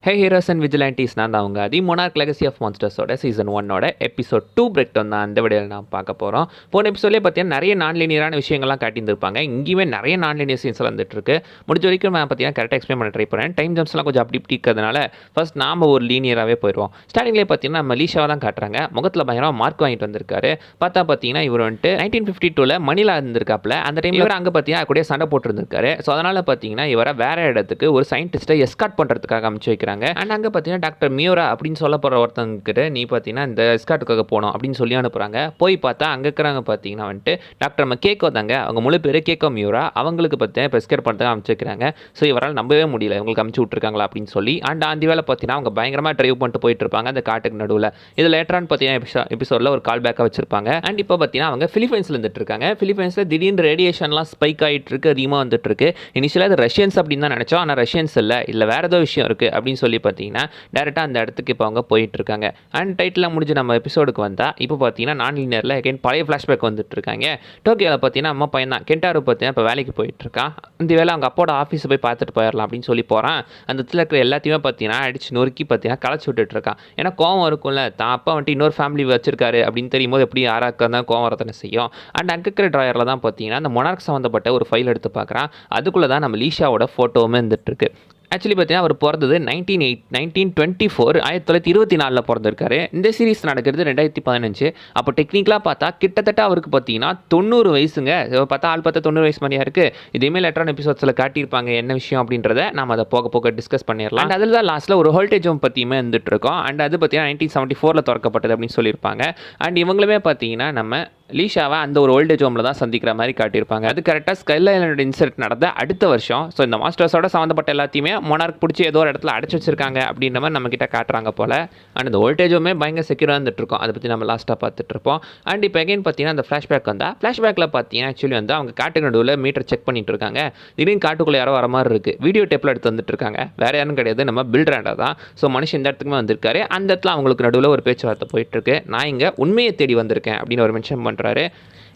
Hey heroes and vigilantes, நான் தான் அவங்க தி மொனார்க் லெகசி ஆஃப் மான்ஸ்டர்ஸோட சீசன் 1 எபிசோட் 2 பிரேக் டவுன் தான் அந்த வீடியோவில் நான் பார்க்க போகிறோம். போன எபிசோட்லேயே பார்த்தீங்கன்னா நிறைய நான் லீனியரான விஷயங்கள்லாம் காட்டியிருந்திருப்பாங்க. இங்கேயுமே நிறைய நான் லீனியர் சீன்ஸ்லாம் வந்துட்டு இருக்கு. முடிஞ்ச வரைக்கும் நான் பார்த்தீங்கன்னா கரெக்டாக எக்ஸ்பிளைன் பண்ண ட்ரை பண்ணுறேன். டைம் ஜம்ப்ஸ்லாம் கொஞ்சம் அப்படி இப்படி இருக்கிறதுனால ஃபர்ஸ்ட் நாம் ஒரு லீனியராகவே போயிடுவோம். ஸ்டார்டிங்லேயே பார்த்தீங்கன்னா நம்ம லீஷாவை தான் காட்டுறாங்க. முகத்தில் பயங்கரமாக மார்க் வாங்கிட்டு வந்திருக்காரு. பார்த்தீங்கன்னா இவர் வந்துட்டு 1952 மணிலா இருந்திருக்காப்புல. அந்த டைம் இவர் அங்கே பார்த்தீங்கன்னா கூட சண்டை போட்டுருந்துருக்காரு. ஸோ அதனால் பார்த்தீங்கன்னா இவரை வேற இடத்துக்கு ஒரு சயின்டிஸ்ட்டை எஸ்கார்ட் பண்ணுறதுக்காக அமைச்சு வைக்கிறாங்க. அண்ட் அங்கே பார்த்தீங்கன்னா டாக்டர் மியோரா அப்படின்னு சொல்ல போகிற ஒருத்தங்கிட்ட நீ பார்த்தீங்கன்னா இந்த எஸ்கார்ட்டுக்காக போகணும் அப்படின்னு சொல்லி அனுப்புகிறாங்க. போய் பார்த்தா அங்கே இருக்கிறாங்க பார்த்தீங்கன்னா வந்துட்டு டாக்டர் கேக்கோ தாங்க. அவங்க முழு பேர் கேக்கோ மியோரா. அவங்களுக்கு பார்த்தீங்கன்னா இப்போ எஸ்கார்ட் பண்ணுறதுக்கு அமைச்சு வைக்கிறாங்க. ஸோ இவரால் நம்பவே முடியல இவங்களுக்கு அமைச்சு விட்ருக்காங்களா அப்படின்னு சொல்லி. அண்ட் அந்த வேலை பார்த்தீங்கன்னா அவங்க பயங்கரமாக ட்ரைவ் பண்ணிட்டு போயிட்டு இருப்பாங்க அந்த காட்டுக்கு நடுவில். இது லேட்டரானு பார்த்தீங்கன்னா எபிசோடில் ஒரு கால் பேக்காக வச்சிருப்பாங்க. அண்ட் இப்போ பார்த்தீங்கன்னா அவங்க பிலிப்பைன்ஸில் இருந்துட்டு இருக்காங்க. பிலிப்பைன்ஸில் திடீர்னு ரேடியேஷன்லாம் ஸ்பைக் ஆகிட்டு இருக்கு, அதிகமாக வந்துட்டு இருக்கு. இனிஷியலாக அது ரஷ்யன்ஸ் அப்படின்னு தான் நினச்சோம். ஆனால் ரஷ்யன்ஸ் இல்லை வேறு ஏதோ விஷயம் இருக்குது அப்படின்னு சொல்லி பார்த்தீங்கன்னா டேரெக்டாக அந்த இடத்துக்கு இப்போ அவங்க போயிட்டு இருக்காங்க. அண்ட் டைட்டில் முடிஞ்சு நம்ம எபிசோடுக்கு வந்தால் இப்போ பார்த்தீங்கன்னா நான் லீனியரில் அகைன் பழைய ஃப்ளாஷ்பேக் வந்துட்டு இருக்காங்க. டோக்கியோவில் பார்த்தீங்கன்னா அம்மா பையன் தான் கென்டாரு பார்த்தீங்கன்னா இப்போ வேலைக்கு போயிட்டு இருக்கான். அந்த வேலை அவங்க அப்போட ஆஃபீஸை போய் பார்த்துட்டு போயிடலாம் அப்படின்னு சொல்லி போகிறான். அந்த இடத்துல இருக்கிற எல்லாத்தையுமே பார்த்தீங்கன்னா அடிச்சு நொறுக்கி பார்த்தீங்கன்னா களைச்சி விட்டுட்டு இருக்கான். ஏன்னா கோவம் இருக்கும்ல, தான் அப்பா வந்துட்டு இன்னொரு ஃபேமிலி வச்சிருக்காரு அப்படின்னு தெரியும் போது எப்படி யாராக்க தான் கோவம் வரத்தானே செய்யும். அண்ட் அங்கே இருக்கிற ட்ராயரில் தான் பார்த்தீங்கன்னா அந்த மொனார்க் சம்மந்தப்பட்ட ஒரு ஃபைல் எடுத்து பார்க்குறான். அதுக்குள்ளே தான் நம்ம லீஷாவோட ஃபோட்டோவுமே இருந்துட்டு இருக்கு. ஆக்சுவலி பார்த்தீங்கன்னா அவர் பிறந்தது 1924 1924 பிறந்திருக்காரு. இந்த சீரிஸ் நடக்கிறது 2015. அப்போ டெக்னிக்கலாக பார்த்தா கிட்டத்தட்ட அவருக்கு பார்த்தீங்கன்னா 90 வயசுங்க. பார்த்தா ஆள் பார்த்தா 90 வயசு மாதிரியா இருக்குது. இதேமே லெட்டரான எபிசோட்ஸில் காட்டியிருப்பாங்க என்ன விஷயம் அப்படின்றத நம்ம அதை போக போக டிஸ்கஸ் பண்ணிடலாம். அண்ட் அதில் தான் லாஸ்ட்டில் ஒரு வோல்டேஜ் ஹோம் பற்றியுமே வந்துட்டு இருக்கோம். அண்ட் அது பார்த்தீங்கன்னா 1974 திறக்கப்பட்டது அப்படின்னு சொல்லியிருப்பாங்க. அண்ட் இவங்களுமே பார்த்தீங்கன்னா நம்ம லீஷாவை அந்த ஒரு ஓல்டேஜ் ஹோமில் தான் சந்திக்கிற மாதிரி காட்டியிருப்பாங்க. அது கரெக்டாக ஸ்கைல் ஐலண்டோட இன்சிடென்ட் நடந்த அடுத்த வருஷம். ஸோ இந்த மாஸ்டர்ஸோட சம்மந்தப்பட்ட எல்லாத்தையுமே மொனார்க் பிடிச்சி ஏதோ ஒரு இடத்துல அடைச்சி வச்சிருக்காங்க அப்படின்ற மாதிரி நம்ம கிட்ட காட்டுறாங்க போல். அண்ட் இந்த வோல்டேஜ் ஹோமே பயங்கர செக்யூராக இருந்துட்டு இருக்கோம். அதை பற்றி நம்ம லாஸ்ட்டாக பார்த்துட்டு இருப்போம். அண்ட் இப்போ எகைன் பார்த்தீங்கன்னா அந்த ஃப்ளாஷ்பேக் வந்தால் ஃப்ளாஷ்பேக்கில் பார்த்தீங்கன்னா ஆக்சுவலி வந்து அவங்க காட்டுக்கு நடுவில் மீட்டர் செக் பண்ணிட்டு இருக்காங்க. திடீர்னு காட்டுக்குள்ளே யாரோ வர மாதிரி இருக்குது. வீடியோ டேப்பில் எடுத்து வந்துட்டு இருக்காங்க. வேறு யாரும் கிடையாது, நம்ம பில்ட்ராண்டா தான். ஸோ மனுஷன் இந்த இடத்துக்குமே வந்திருக்காரு. அந்த இடத்துல அவங்களுக்கு நடுவில் ஒரு பேச்சுவார்த்தை போயிட்டு இருக்கு. நான் இங்கே உண்மையை தேடி வந்திருக்கேன் அப்படின்னு ஒரு மென்ஷன் பண்ணுறாரு.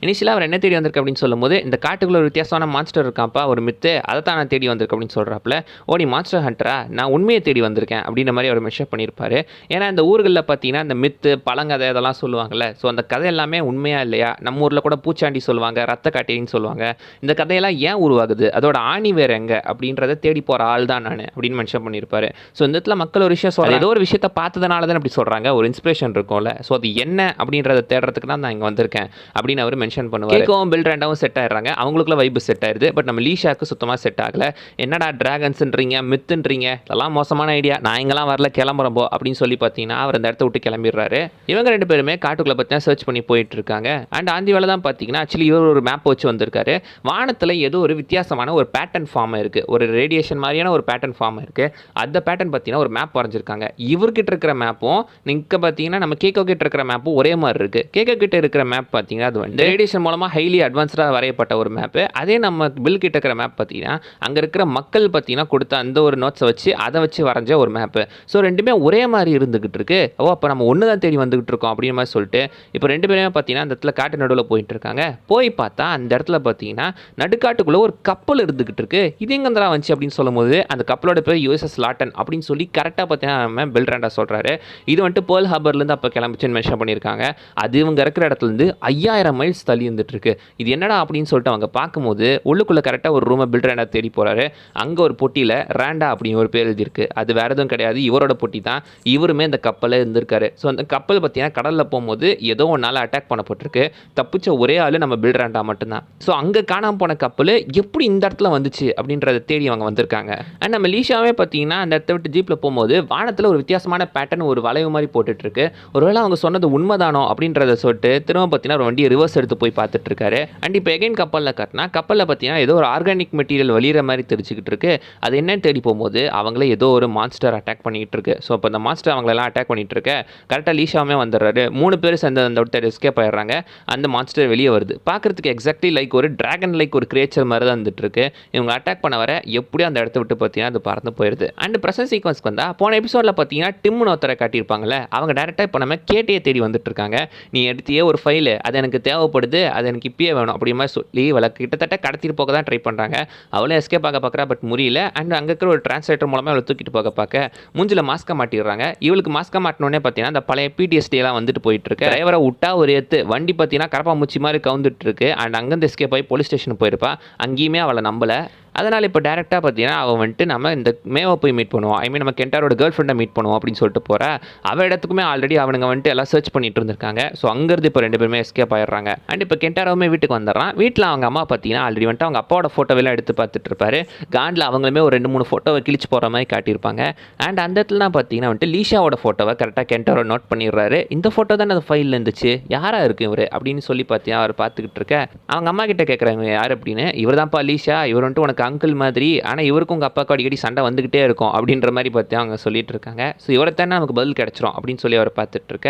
இனிஷியலாக அவர் என்ன தேடி வந்திருக்கு அப்படின்னு சொல்லும்போது இந்த காட்டுக்குள்ள ஒரு வித்தியாசமான மான்ஸ்டர் இருக்கான்ப்பா, ஒரு மித்து, அதை தான் நான் தேடி வந்திருக்கேன் அப்படின்னு சொல்கிறாப்புல. ஓடி மான்ஸ்டர் ஹண்டரா, நான் உண்மையை தேடி வந்திருக்கேன் அப்படின்ற மாதிரி அவர் மென்ஷன் பண்ணியிருப்பாரு. ஏன்னா இந்த ஊர்களில் பார்த்தீங்கன்னா இந்த மித்து பழங்கதை அதெல்லாம் சொல்லுவாங்கள்ல. ஸோ அந்த கதை எல்லாமே உண்மையாக இல்லையா? நம்ம ஊரில் கூட பூச்சாண்டி சொல்லுவாங்க, ரத்த காட்டேரின்னு சொல்லுவாங்க. இந்த கதையெல்லாம் ஏன் உருவாகுது, அதோட ஆணி வேறு எங்கே அப்படின்றத தேடி போகிற ஆள் தான் நான் அப்படின்னு மென்ஷன் பண்ணியிருப்பாரு. ஸோ இந்த இடத்துல மக்கள் ஒரு விஷயம் சொல்கிறாங்க, ஏதோ ஒரு விஷயத்தை பார்த்ததுனால தான் அப்படி சொல்கிறாங்க, ஒரு இன்ஸ்பிரேஷன் இருக்கும்ல. ஸோ அது என்ன அப்படின்றத தேடுறதுக்கு தான் நான் இங்கே வந்திருக்கேன் அப்படின்னு அவர் மென்ஷன் பண்ணுவார். கேக்கவும் பில்ட்ராண்டாவும் செட் ஆயிடுறாங்க. அவங்களுக்குள்ள வைப்பு செட் ஆயிடுது. பட் நம்ம லீஷாக்கு சுத்தமாக செட் ஆகல. என்னடா டிராகன்ஸ்ன்றீங்க, மித்துன்றீங்க, இதெல்லாம் மோசமான ஐடியா, நான் இங்கெல்லாம் வரல, கிளம்புறோம் அப்படின்னு சொல்லி பார்த்தீங்கன்னா அவர் அந்த இடத்த விட்டு கிளம்பிடுறாரு. இவங்க ரெண்டு பேருமே காட்டுக்குள்ள பார்த்தீங்கன்னா சர்ச் பண்ணி போயிட்டு இருக்காங்க. அண்ட் ஆந்தி வேலை தான் பார்த்தீங்கன்னா ஆக்சுவலி இவர் ஒரு மேப் வச்சு வந்திருக்காரு. வானத்தில் ஏதோ ஒரு வித்தியாசமான ஒரு பேட்டர்ன் ஃபார்ம் இருக்குது, ஒரு ரேடியேஷன் மாதிரியான ஒரு பேட்டர்ன் ஃபார்ம் இருக்குது. அந்த பேட்டர்ன் பார்த்தீங்கன்னா ஒரு மேப் வரைஞ்சிருக்காங்க. இவர்கிட்ட இருக்கிற மேப்பும் நீங்கள் பார்த்தீங்கன்னா நம்ம கேக்கோ கிட்ட இருக்கிற மேப்பும் ஒரே மாதிரி இருக்குது. கேக்கோ கிட்ட இருக்கிற மேப் பார்த்தீங்கன்னா அது வந்து ரேடியேஷன் மூலமாக ஹைலி அட்வான்ஸ்டாக வரையப்பட்ட ஒரு மேப்பு. அதே நம்ம பில் கிட்ட இருக்கிற மேப் பார்த்தீங்கன்னா அங்கே இருக்கிற மக்கள் பார்த்தீங்கன்னா கொடுத்த அந்த ஒரு நோட்ஸை வச்சு அதை வச்சு வரைஞ்ச ஒரு மேப்பு. ஸோ ரெண்டுமே ஒரே மாதிரி இருந்துகிட்டு இருக்கு. அப்போ நம்ம ஒன்று தான் தேடி வந்துகிட்டு இருக்கோம் அப்படின்ற மாதிரி சொல்லிட்டு இப்போ ரெண்டு பேருமே பார்த்தீங்கன்னா அந்த இடத்துல காட்டு நடுவில் போயிட்டு இருக்காங்க. போய் பார்த்தா அந்த இடத்துல பார்த்தீங்கன்னா நடுக்காட்டுக்குள்ளே ஒரு கப்பல் இருந்துகிட்டு இருக்கு. இது எங்கேருந்துலாம் வந்துச்சு அப்படின்னு சொல்லும்போது அந்த கப்பலோட பேர் யூஎஸ்எஸ் லாட்டன் அப்படின்னு சொல்லி கரெக்டாக பார்த்தீங்கன்னா நம்ம பில்ட்ராண்டா சொல்கிறாரு. இது வந்துட்டு பேர்ல் ஹார்பர்லேருந்து அப்போ கிளம்பிச்சுன்னு மென்ஷன் பண்ணியிருக்காங்க. அது இவங்க இருக்கிற இடத்துலேருந்து 5000 மைல்ஸ் தள்ளி இருந்துட்டு இருக்கு. இது என்னடா அப்படின்னு சொல்லிட்டு அவங்க பார்க்கும்போது உள்ளுக்குள்ளே கரெக்டாக ஒரு ரூமை பில்ட்ராண்டா தேடி போகிறாரு. அங்கே ஒரு பொட்டியில் ரேண்டா அப்படின்னு ஒரு பேர் எழுதியிருக்கு. அது வேறு எதுவும் கிடையாது, இவரோட பொட்டி தான். இவருமே இந்த கப்பலில் இருந்திருக்காரு. ஸோ அந்த கப்பல் பார்த்தீங்கன்னா கடலில் போகும்போது ஏதோ ஒன்றால் அட்டாக் பண்ணப்பட்டிருக்கு. தப்பிச்ச ஒரே ஆள் நம்ம பில்ட்ராண்டா மட்டும்தான். ஸோ அங்கே காணாமல் போன கப்பல் எப்படி இந்த இடத்துல வந்துச்சு அப்படின்றத தேடி அவங்க வந்திருக்காங்க. அண்ட் நம்ம லீஷாவே பார்த்தீங்கன்னா அந்த இடத்த விட்டு ஜீப்பில் போகும்போது வானத்தில் ஒரு வித்தியாசமான பேட்டர்ன் ஒரு வளைவு மாதிரி போட்டுட்ருக்கு. ஒருவேளை அவங்க சொன்னது உண்மைதானோ அப்படின்றத சொல்லிட்டு திரும்ப பார்த்தீங்கன்னா ஒரு வண்டியை ரிவர்ஸ் எடுத்து போய் பார்த்துட்டு இருக்காரு. அண்ட் இப்போ எகைன் கப்பலில் கட்டினா கப்பலில் பார்த்தீங்கன்னா ஏதோ ஒரு ஆர்கானிக் மெட்டீரியல் வெளியிற மாதிரி தெரிஞ்சுக்கிட்டு இருக்கு. அது என்னன்னு தேடி போகும்போது அவங்களே ஏதோ ஒரு மான்ஸ்டர் அட்டாக் பண்ணிக்கிட்டு இருக்கு. ஸோ இப்போ அந்த மான்ஸ்டர் அவங்களெல்லாம் அட்டாக் பண்ணிட்டு இருக்க கரெக்டாக லீஷாவே வந்துடுறாரு. 3 பேர் சேர்ந்து அந்த ஒருத்தர் எஸ்கேப் ஆயிடுறாங்க. அந்த மான்ஸ்டர் வெளியே வருது. பார்க்குறதுக்கு எக்ஸாக்ட்லி லைக் ஒரு டிராகன் லைக் ஒரு கிரியேச்சர் மாதிரி தான் வந்துட்டு இருக்கு. இவங்க அட்டாக் பண்ண வர எப்படியும் அந்த இடத்த விட்டு பார்த்தீங்கன்னா அது பறந்து போயிடுது. அண்ட் ப்ரெசன்ட் சீக்வன்ஸ்க்கு வந்தால் போன எபிசோடில் பார்த்தீங்கன்னா டிம்னு ஒருத்தரை காட்டியிருப்பாங்கல்ல, அவங்க டேரெக்டாக இப்போ நம்ம கேட்டே தேடி வந்துட்டு இருக்காங்க. நீ எடுத்தியே ஒரு ஃபைலு, அது எனக்கு தேவைப்படுது, அது எனக்கு இப்பயே வேணும் அப்படி மாதிரி சொல்லி இவளை கிட்டத்தட்ட கடத்திட்டு போக தான் ட்ரை பண்ணுறாங்க. அவளே எஸ்கேப் ஆக பார்க்குறா, பட் முடியல. அண்ட் அங்கே இருக்கிற ஒரு டிரான்ஸ்லேட்டர் மூலமாக அவளை தூக்கிட்டு போக பார்க்க மூஞ்சில் மாஸ்க்கை மாட்டிடுறாங்க. இவளுக்கு மாஸ்க்கை மாட்டினோடனே பார்த்தீங்கன்னா அந்த பழைய PTSD எல்லாம் வந்துட்டு போயிட்டு இருக்கு. டிரைவரை விட்டா ஒரு எத்து வண்டி பார்த்தீங்கன்னா கரப்பாம்பூச்சி மாதிரி கவுந்துட்டு இருக்கு. அண்ட் அங்கேருந்து எஸ்கேப் ஆகி போலீஸ் ஸ்டேஷனுக்கு போயிருப்பா. அங்கேயுமே அவளை நம்பலை. அதனால் இப்போ டேரெக்டாக பார்த்தீங்கன்னா அவன் வந்துட்டு நம்ம இந்த மேவை போய் மீட் பண்ணுவோம், ஐ மீன் நம்ம கென்டாரோட கேர்ள் ஃப்ரெண்டை மீட் பண்ணுவோம் அப்படின்னு சொல்லிட்டு போகிறா. அவள் இடத்துக்குமே ஆல்ரெடி அவனுங்க வந்துட்டு எல்லாம் சர்ச் பண்ணிட்டு இருந்திருக்காங்க. ஸோ அங்கேருந்து இப்போ 2 பேருமே எஸ்கேப் ஆயிடுறாங்க. அண்ட் இப்போ கென்டாரோவுமே வீட்டுக்கு வந்துடுறான். வீட்டில் அவங்க அம்மா பார்த்தீங்கன்னா ஆல்ரெடி வந்துட்டு அவங்க அப்பாவோட ஃபோட்டோவெல்லாம் எடுத்து பார்த்துட்டு இருப்பாரு. காண்டில் அவங்களுமே ஒரு 2-3 ஃபோட்டோவை கிழிச்சு போகிற மாதிரி காட்டியிருப்பாங்க. அண்ட் அந்த இடத்துல தான் பார்த்தீங்கன்னா வந்துட்டு லீஷாவோட ஃபோட்டோவை கரெக்டாக கென்டாரோ நோட் பண்ணிடுறாரு. இந்த ஃபோட்டோ தானே அந்த ஃபைலில் இருந்துச்சு, யாராக இருக்குது இவர் அப்படின்னு சொல்லி பார்த்தீங்கன்னா அவர் பார்த்துக்கிட்டு இருக்க. அவங்க அம்மா கிட்ட கேட்குறாங்க யார் அப்படின்னு. இவர் தான்ப்பா லீஷா, இவர் வந்துட்டு உனக்கு அங்கிள் மாதிரி, ஆனால் இவருக்கும் உங்கள் அப்பாவுக்கு அடிக்கடி சண்டை வந்துக்கிட்டே இருக்கும் அப்படின்ற மாதிரி பார்த்து அவங்க சொல்லிட்டு இருக்காங்க. ஸோ இவரை தானே நமக்கு பதில் கிடச்சிரும் அப்படின்னு சொல்லி அவர் பார்த்துட்டு இருக்க.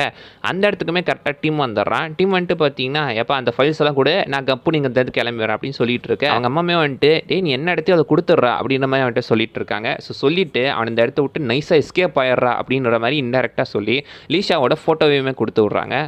அந்த இடத்துக்குமே கரெக்டாக டீம் வந்துடுறான். டீம் வந்துட்டு பார்த்தீங்கன்னா எப்போ அந்த ஃபைல்ஸ் எல்லாம் கூட நான் கப்பு நீங்கள் இந்த கிளம்பி வரேன் அப்படின்னு சொல்லிட்டு இருக்கேன். அவங்க அம்மாமே வந்துட்டு டே நீ என்ன இடத்தையும் அதை கொடுத்துட்றா அப்படின்ற மாதிரி வந்துட்டு சொல்லிட்டு இருக்காங்க. ஸோ சொல்லிட்டு அவன் இந்த இடத்த விட்டு நைஸாக எஸ்கேப் ஆயிடுறா அப்படின்ற மாதிரி இன்டெரக்டாக சொல்லி லீஷாவோட ஃபோட்டோவையுமே கொடுத்து விட்றாங்க.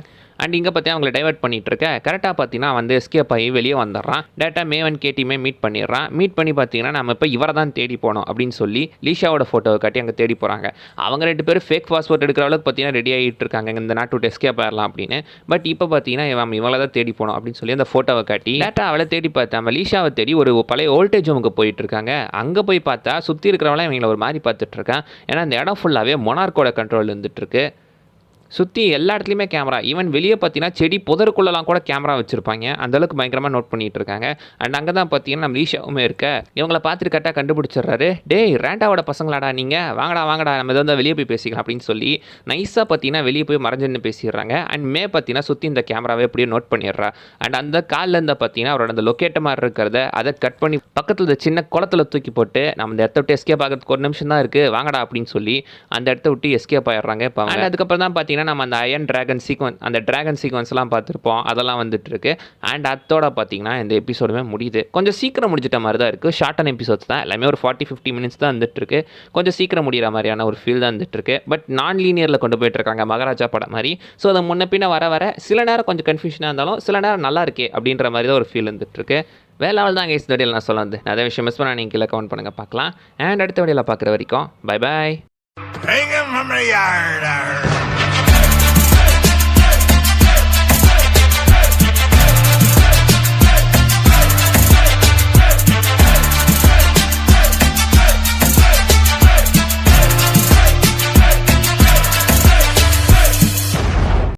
அண்ட் இங்கே பார்த்தி அவங்களை டைவர்ட் பண்ணிட்டு இருக்க. கரெக்டாக பார்த்தீங்கன்னா வந்து எஸ்கேப் ஆகி வெளியே வந்துடுறான். டேட்டா மேவன் கேட்டியுமே மீட் பண்ணிடுறான். மீட் பண்ணி பார்த்தீங்கன்னா நம்ம இப்போ இவரை தான் தேடி போனோம் அப்படின்னு சொல்லி லீஷாவோட ஃபோட்டோவை காட்டி அங்கே தேடி போகிறாங்க. அவங்க 2 பேரும் ஃபேக் பாஸ்போர்ட் எடுக்கிற அளவுக்கு பார்த்தீங்கன்னா ரெடி ஆகிட்டு இருக்காங்க இந்த நாட்டு விட்டு எஸ்கேப் ஆயிடலாம் அப்படின்னு. பட் இப்போ பார்த்தீங்கன்னா இவங்களை தான் தேடி போனோம் அப்படின்னு சொல்லி அந்த ஃபோட்டோவை காட்டி டேட்டா அவளை தேடி பார்த்தா நம்ம லீஷாவை தேடி ஒரு பழைய ஓல்டேஜ் ஹோமுக்கு போயிட்டு இருக்காங்க. அங்கே போய் பார்த்தா சுற்றி இருக்கிறவங்களாம் இவங்களை ஒரு மாதிரி பார்த்துட்டு இருக்கான். ஏன்னா அந்த இடம் ஃபுல்லாகவே மொனார்க்கோட கண்ட்ரோல் இருந்துட்டு இருக்கு. சுற்றி எல்லா இடத்துலையுமே கேமரா, ஈவன் வெளியே பார்த்தீங்கன்னா செடி புதருக்குள்ளெல்லாம் கூட கேமரா வச்சுருப்பாங்க. அந்தளவுக்கு பயங்கரமாக நோட் பண்ணிட்டு இருக்காங்க. அண்ட் அங்கே தான் பார்த்தீங்கன்னா நம்ம லீஷாவுமே இருக்க. இவங்களை பார்த்துட்டு கரெக்டாக கண்டுபிடிச்சிடுறாரு. டேய் ரேண்டாவோட பசங்களாடா நீங்கள், வாங்கடா நம்ம எதாவது வெளியே போய் பேசிக்கலாம் அப்படின்னு சொல்லி நைஸாக பார்த்தீங்கன்னா வெளியே போய் மறைஞ்சுன்னு பேசிடுறாங்க. அண்ட் பார்த்தீங்கன்னா சுற்றி இந்த கேமராவை எப்படியே நோட் பண்ணிடுறா. அண்ட் அந்த காலில் இருந்து பார்த்தீங்கன்னா அவரோட அந்த லொக்கேட்டர் மாதிரி இருக்கிறத அதை கட் பண்ணி பக்கத்தில் இந்த சின்ன குளத்தில் தூக்கி போட்டு நம்ம இந்த இடத்த விட்டு எஸ்கேப் ஆகிறதுக்கு 1 நிமிஷம் தான் இருக்குது வாங்கடா அப்படின்னு சொல்லி அந்த இடத்த விட்டு எஸ்கேப் ஆயிடுறாங்க. இப்போ அதுக்கப்புறம் தான் பார்த்தீங்கன்னா நம்ம அந்த அயன் டிராகன் சீக்வன்ஸ், அந்த டிராகன் சீக்வன்ஸ்லாம் பார்த்துருப்போம், அதெல்லாம் வந்துட்டு இருக்கு. அண்ட் அதோட பார்த்தீங்கன்னா இந்த எபிசோடுமே முடியுது. கொஞ்சம் சீக்கிரம் முடிஞ்சிட்ட மாதிரி தான் இருக்குது. ஷார்ட்டான எபிசோட்ஸ் தான், எல்லாமே ஒரு 40-50 மினிட்ஸ் தான் வந்துட்டு இருக்கு. கொஞ்சம் சீக்கிரம் முடிகிற மாதிரியான ஒரு ஃபீல் தான் வந்துட்டு இருக்கு. பட் நான் லீனியரில் கொண்டு போயிட்டு இருக்காங்க மகாராஜா படம் மாதிரி. ஸோ அதை முன்ன பின்ன வர சில நேரம் கொஞ்சம் கன்ஃபியூஷனாக இருந்தாலும் சில நேரம் நல்லா இருக்கே அப்படின்ற மாதிரி தான் ஒரு ஃபீல் வந்துட்டு இருக்கு. வேலை தான் கைஸ் இந்த வீடியோவில் நான் சொல்ல வந்து நிறைய விஷயம் மிஸ் பண்ண நீங்கள் கீழே கமெண்ட் பண்ணுங்கள் பார்க்கலாம். அண்ட் அடுத்த வீடியோவில் பார்க்குற வரைக்கும் பை பாய்.